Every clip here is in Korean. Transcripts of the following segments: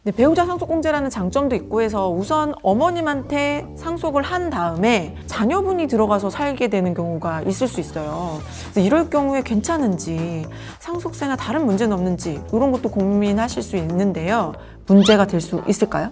네, 배우자 상속공제라는 장점도 있고 해서 우선 어머님한테 상속을 한 다음에 자녀분이 들어가서 살게 되는 경우가 있을 수 있어요. 그래서 이럴 경우에 괜찮은지, 상속세나 다른 문제는 없는지 이런 것도 고민하실 수 있는데요. 문제가 될 수 있을까요?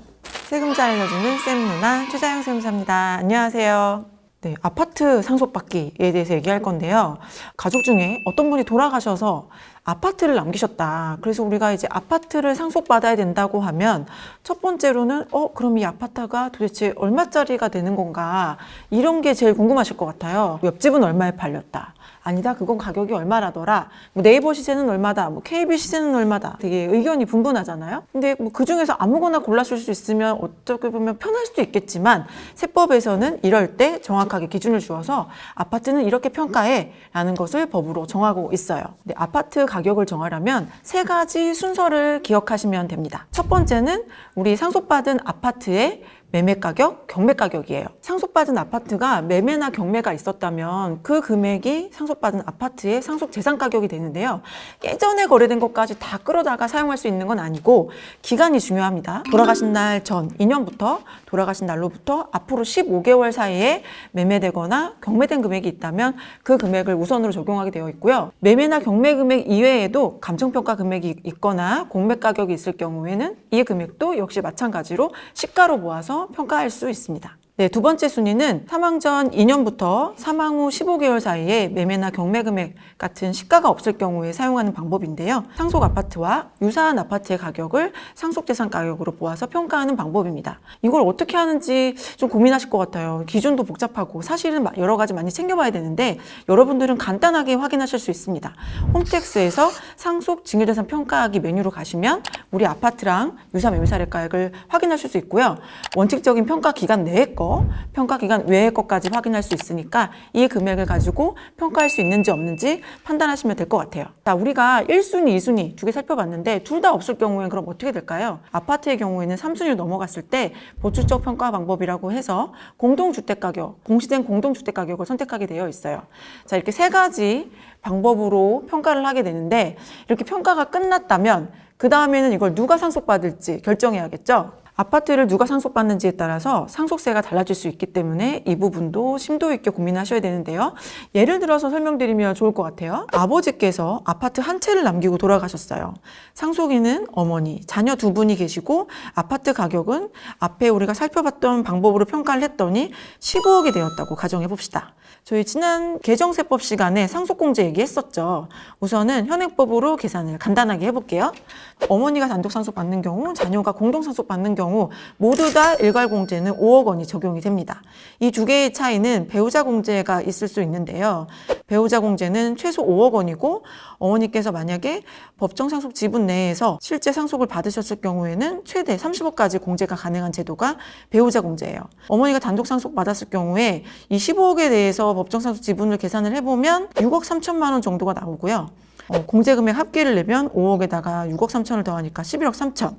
세금 잘 알려주는 쌤 누나 최자영 세무사입니다. 안녕하세요. 네, 아파트 상속받기에 대해서 얘기할 건데요. 가족 중에 어떤 분이 돌아가셔서 아파트를 남기셨다. 그래서 우리가 이제 아파트를 상속받아야 된다고 하면 첫 번째로는 그럼 이 아파트가 도대체 얼마짜리가 되는 건가? 이런 게 제일 궁금하실 것 같아요. 옆집은 얼마에 팔렸다. 아니다, 그건 가격이 얼마라더라. 뭐 네이버 시세는 얼마다, 뭐 KB 시세는 얼마다. 되게 의견이 분분하잖아요. 근데 뭐 그 중에서 아무거나 골라줄 수 있으면 어떻게 보면 편할 수도 있겠지만 세법에서는 이럴 때 정확하게 기준을 주어서 아파트는 이렇게 평가해 라는 것을 법으로 정하고 있어요. 근데 아파트 가격을 정하려면 세 가지 순서를 기억하시면 됩니다. 첫 번째는 우리 상속받은 아파트의 매매 가격, 경매 가격이에요. 상속받은 아파트가 매매나 경매가 있었다면 그 금액이 상속받은 아파트의 상속 재산 가격이 되는데요. 예전에 거래된 것까지 다 끌어다가 사용할 수 있는 건 아니고 기간이 중요합니다. 돌아가신 날 전 2년부터 돌아가신 날로부터 앞으로 15개월 사이에 매매되거나 경매된 금액이 있다면 그 금액을 우선으로 적용하게 되어 있고요. 매매나 경매 금액 이외에도 감정평가 금액이 있거나 공매 가격이 있을 경우에는 이 금액도 역시 마찬가지로 시가로 모아서 평가할 수 있습니다. 네, 두 번째 순위는 사망 전 2년부터 사망 후 15개월 사이에 매매나 경매 금액 같은 시가가 없을 경우에 사용하는 방법인데요. 상속 아파트와 유사한 아파트의 가격을 상속재산 가격으로 모아서 평가하는 방법입니다. 이걸 어떻게 하는지 좀 고민하실 것 같아요. 기준도 복잡하고 사실은 여러 가지 많이 챙겨봐야 되는데 여러분들은 간단하게 확인하실 수 있습니다. 홈택스에서 상속 증여재산 평가하기 메뉴로 가시면 우리 아파트랑 유사 매매 사례가액을 확인하실 수 있고요. 원칙적인 평가 기간 내의 거, 평가 기간 외의 것까지 확인할 수 있으니까 이 금액을 가지고 평가할 수 있는지 없는지 판단하시면 될 것 같아요. 자, 우리가 1순위, 2순위 두 개 살펴봤는데 둘 다 없을 경우에는 그럼 어떻게 될까요? 아파트의 경우에는 3순위로 넘어갔을 때 보수적 평가 방법이라고 해서 공동주택 가격, 공시된 공동주택 가격을 선택하게 되어 있어요. 자, 이렇게 세 가지 방법으로 평가를 하게 되는데 이렇게 평가가 끝났다면 그 다음에는 이걸 누가 상속받을지 결정해야겠죠? 아파트를 누가 상속받는지에 따라서 상속세가 달라질 수 있기 때문에 이 부분도 심도 있게 고민하셔야 되는데요. 예를 들어서 설명드리면 좋을 것 같아요. 아버지께서 아파트 한 채를 남기고 돌아가셨어요. 상속인은 어머니, 자녀 두 분이 계시고 아파트 가격은 앞에 우리가 살펴봤던 방법으로 평가를 했더니 15억이 되었다고 가정해 봅시다. 저희 지난 개정세법 시간에 상속공제 얘기했었죠. 우선은 현행법으로 계산을 간단하게 해볼게요. 어머니가 단독 상속받는 경우, 자녀가 공동 상속받는 경우 모두 다 일괄공제는 5억 원이 적용이 됩니다. 이 두 개의 차이는 배우자 공제가 있을 수 있는데요. 배우자 공제는 최소 5억 원이고 어머니께서 만약에 법정 상속 지분 내에서 실제 상속을 받으셨을 경우에는 최대 30억까지 공제가 가능한 제도가 배우자 공제예요. 어머니가 단독 상속 받았을 경우에 이 15억에 대해서 법정 상속 지분을 계산을 해보면 6억 3천만 원 정도가 나오고요. 공제금액 합계를 내면 5억에다가 6억 3천을 더하니까 11억 3천.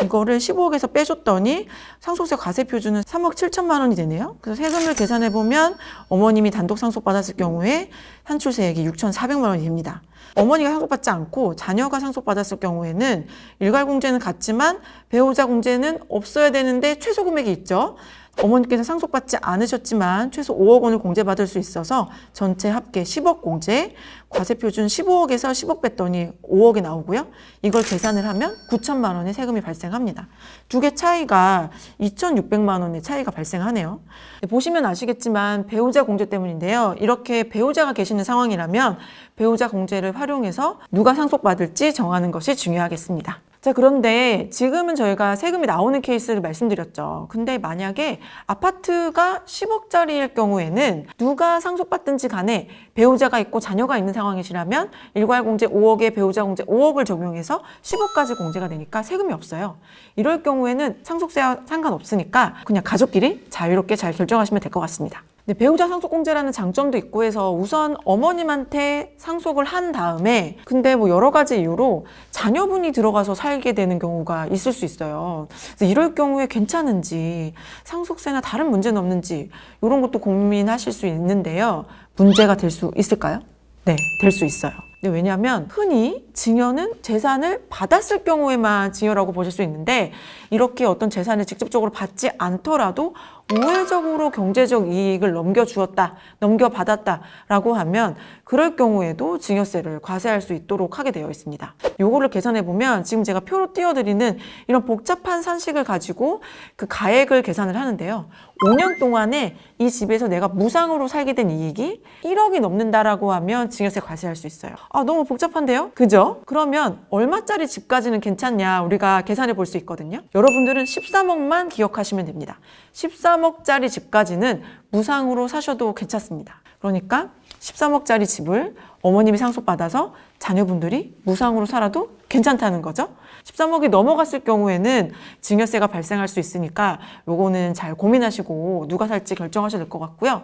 이거를 15억에서 빼줬더니 상속세 과세 표준은 3억 7천만 원이 되네요. 그래서 세금을 계산해보면 어머님이 단독 상속받았을 경우에 산출세액이 6,400만 원이 됩니다. 어머니가 상속받지 않고 자녀가 상속받았을 경우에는 일괄공제는 같지만 배우자 공제는 없어야 되는데 최소 금액이 있죠. 어머니께서 상속받지 않으셨지만 최소 5억 원을 공제받을 수 있어서 전체 합계 10억 공제, 과세표준 15억에서 10억 뺐더니 5억이 나오고요. 이걸 계산을 하면 9천만 원의 세금이 발생합니다. 두 개 차이가 2,600만 원의 차이가 발생하네요. 보시면 아시겠지만 배우자 공제 때문인데요. 이렇게 배우자가 계시는 상황이라면 배우자 공제를 활용해서 누가 상속받을지 정하는 것이 중요하겠습니다. 자, 그런데 지금은 저희가 세금이 나오는 케이스를 말씀드렸죠. 근데 만약에 아파트가 10억짜리일 경우에는 누가 상속받든지 간에 배우자가 있고 자녀가 있는 상황이시라면 일괄공제 5억에 배우자 공제 5억을 적용해서 10억까지 공제가 되니까 세금이 없어요. 이럴 경우에는 상속세와 상관없으니까 그냥 가족끼리 자유롭게 잘 결정하시면 될 것 같습니다. 네, 배우자 상속공제라는 장점도 있고 해서 우선 어머님한테 상속을 한 다음에 근데 뭐 여러 가지 이유로 자녀분이 들어가서 살게 되는 경우가 있을 수 있어요. 그래서 이럴 경우에 괜찮은지 상속세나 다른 문제는 없는지 이런 것도 고민하실 수 있는데요. 문제가 될 수 있을까요? 네, 될 수 있어요. 근데 왜냐하면 흔히 증여는 재산을 받았을 경우에만 증여라고 보실 수 있는데 이렇게 어떤 재산을 직접적으로 받지 않더라도 우회적으로 경제적 이익을 넘겨주었다, 넘겨받았다라고 하면 그럴 경우에도 증여세를 과세할 수 있도록 하게 되어 있습니다. 요거를 계산해 보면 지금 제가 표로 띄워드리는 이런 복잡한 산식을 가지고 그 가액을 계산을 하는데요. 5년 동안에 이 집에서 내가 무상으로 살게 된 이익이 1억이 넘는다라고 하면 증여세 과세할 수 있어요. 아, 너무 복잡한데요? 그죠? 그러면 얼마짜리 집까지는 괜찮냐 우리가 계산해 볼 수 있거든요. 여러분들은 13억만 기억하시면 됩니다. 13억짜리 집까지는 무상으로 사셔도 괜찮습니다. 그러니까 13억짜리 집을 어머님이 상속받아서 자녀분들이 무상으로 살아도 괜찮다는 거죠. 13억이 넘어갔을 경우에는 증여세가 발생할 수 있으니까 요거는 잘 고민하시고 누가 살지 결정하셔야 될 것 같고요.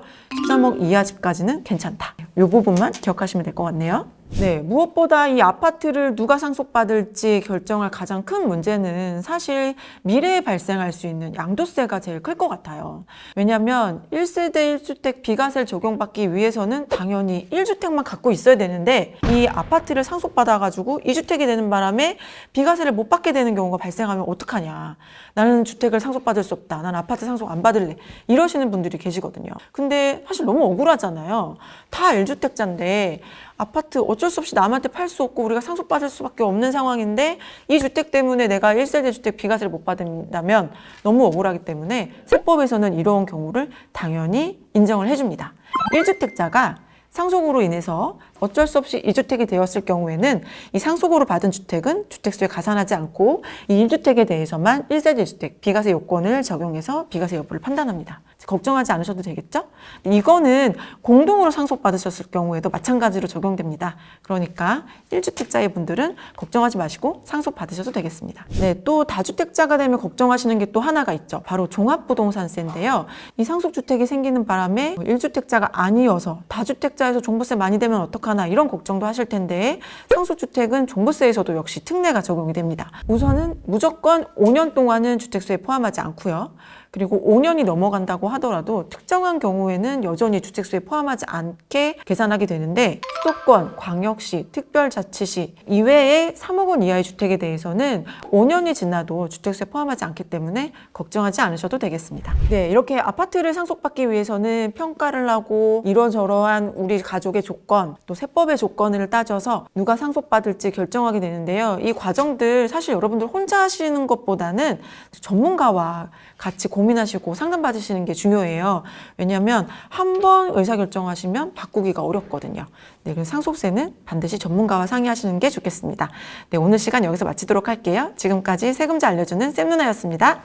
13억 이하 집까지는 괜찮다. 요 부분만 기억하시면 될 것 같네요. 네, 무엇보다 이 아파트를 누가 상속받을지 결정할 가장 큰 문제는 사실 미래에 발생할 수 있는 양도세가 제일 클 것 같아요. 왜냐하면 1세대 1주택 비과세를 적용받기 위해서는 당연히 1주택만 갖고 있어야 되는데 이 아파트를 상속받아가지고 2주택이 되는 바람에 비과세를 못 받게 되는 경우가 발생하면 어떡하냐. 나는 주택을 상속받을 수 없다. 난 아파트 상속 안 받을래. 이러시는 분들이 계시거든요. 근데 사실 너무 억울하잖아요. 다 1주택자인데 아파트 어쩔 수 없이 남한테 팔 수 없고 우리가 상속받을 수밖에 없는 상황인데 이 주택 때문에 내가 1세대 주택 비과세를 못 받는다면 너무 억울하기 때문에 세법에서는 이런 경우를 당연히 인정을 해줍니다. 1주택자가 상속으로 인해서 어쩔 수 없이 2주택이 되었을 경우에는 이 상속으로 받은 주택은 주택수에 가산하지 않고 이 1주택에 대해서만 1세대 주택 비과세 요건을 적용해서 비과세 여부를 판단합니다. 걱정하지 않으셔도 되겠죠? 이거는 공동으로 상속받으셨을 경우에도 마찬가지로 적용됩니다. 그러니까 1주택자의 분들은 걱정하지 마시고 상속받으셔도 되겠습니다. 네, 또 다주택자가 되면 걱정하시는 게 또 하나가 있죠. 바로 종합부동산세인데요. 이 상속주택이 생기는 바람에 1주택자가 아니어서 다주택자에서 종부세 많이 되면 어떡하나 이런 걱정도 하실 텐데 상속주택은 종부세에서도 역시 특례가 적용이 됩니다. 우선은 무조건 5년 동안은 주택수에 포함하지 않고요. 그리고 5년이 넘어간다고 하더라도 특정한 경우에는 여전히 주택수에 포함하지 않게 계산하게 되는데 수도권, 광역시, 특별자치시 이외에 3억 원 이하의 주택에 대해서는 5년이 지나도 주택수에 포함하지 않기 때문에 걱정하지 않으셔도 되겠습니다. 네, 이렇게 아파트를 상속받기 위해서는 평가를 하고 이러저러한 우리 가족의 조건, 또 세법의 조건을 따져서 누가 상속받을지 결정하게 되는데요. 이 과정들 사실 여러분들 혼자 하시는 것보다는 전문가와 같이 고민하시고 상담받으시는 게 중요해요. 왜냐하면 한 번 의사결정하시면 바꾸기가 어렵거든요. 네, 그래서 상속세는 반드시 전문가와 상의하시는 게 좋겠습니다. 네, 오늘 시간 여기서 마치도록 할게요. 지금까지 세금자 알려주는 쌤 누나였습니다.